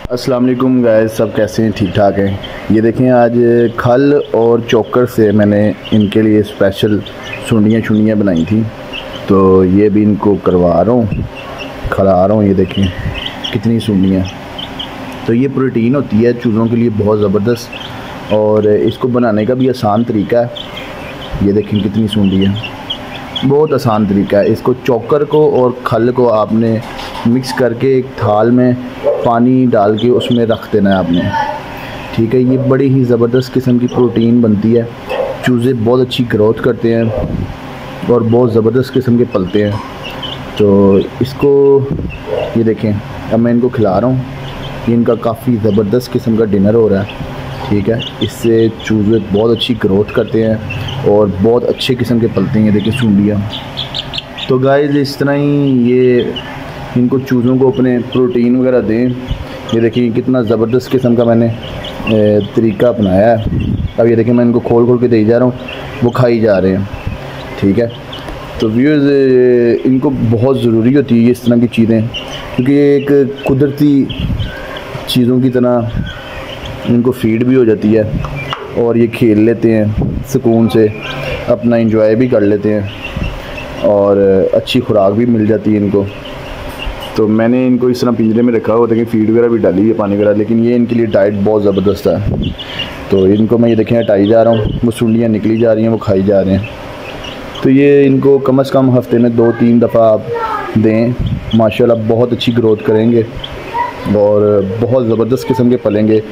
अस्सलाम वालेकुम गाइस, सब कैसे हैं? ठीक ठाक हैं। ये देखें, आज खल और चोकर से मैंने इनके लिए स्पेशल सुंडियाँ बनाई थी, तो ये भी इनको करवा रहा हूँ, खिला रहा हूँ। ये देखें कितनी सुंडियाँ। तो ये प्रोटीन होती है चूज़ों के लिए बहुत ज़बरदस्त, और इसको बनाने का भी आसान तरीका है। ये देखें कितनी सुंडियाँ, बहुत आसान तरीका है। इसको चोकर को और खल को आपने मिक्स करके एक थाल में पानी डाल के उसमें रख देना है आपने, ठीक है। ये बड़ी ही ज़बरदस्त किस्म की प्रोटीन बनती है। चूज़े बहुत अच्छी ग्रोथ करते हैं और बहुत ज़बरदस्त किस्म के पलते हैं। तो इसको ये देखें, अब मैं इनको खिला रहा हूँ। ये इनका काफ़ी ज़बरदस्त किस्म का डिनर हो रहा है, ठीक है। इससे चूज़े बहुत अच्छी ग्रोथ करते हैं और बहुत अच्छे किस्म के पलते हैं। ये देखिए सुंडियाँ। तो गाइस इस तरह ही ये इनको चूज़ों को अपने प्रोटीन वगैरह दें। ये देखिए कितना ज़बरदस्त किस्म का मैंने तरीका अपनाया है। अब ये देखिए मैं इनको खोल के दे जा रहा हूँ, वो खाई जा रहे हैं, ठीक है। तो व्यूअर्स इनको बहुत ज़रूरी होती है इस तरह की चीज़ें, क्योंकि ये एक कुदरती चीज़ों की तरह इनको फीड भी हो जाती है और ये खेल लेते हैं सुकून से, अपना इंजॉय भी कर लेते हैं और अच्छी खुराक भी मिल जाती है इनको। तो मैंने इनको इस तरह पिंजरे में रखा हुआ, देखिए फीड वगैरह भी डाली है, पानी वगैरह, लेकिन ये इनके लिए डाइट बहुत ज़बरदस्त है। तो इनको मैं ये देखें हटाई जा रहा हूँ, वो सुंडियाँ निकली जा रही हैं, वो खाई जा रहे हैं। तो ये इनको कम से कम हफ़्ते में 2-3 दफ़ा आप दें, माशाल्लाह बहुत अच्छी ग्रोथ करेंगे और बहुत ज़बरदस्त किस्म के पलेंगे।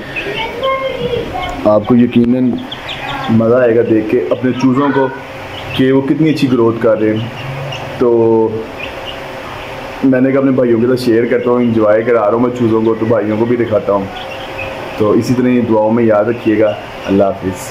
आपको यकीनन मज़ा आएगा देख के अपने चूज़ों को कि वो कितनी अच्छी ग्रोथ कर रहे हैं। तो मैंने कहा अपने भाइयों के साथ शेयर करता हूँ, इंजॉय करा रहा हूँ मैं चूज़ों को, तो भाइयों को भी दिखाता हूँ। तो इसी तरह ये दुआओं में याद रखिएगा। अल्लाह हाफिज़।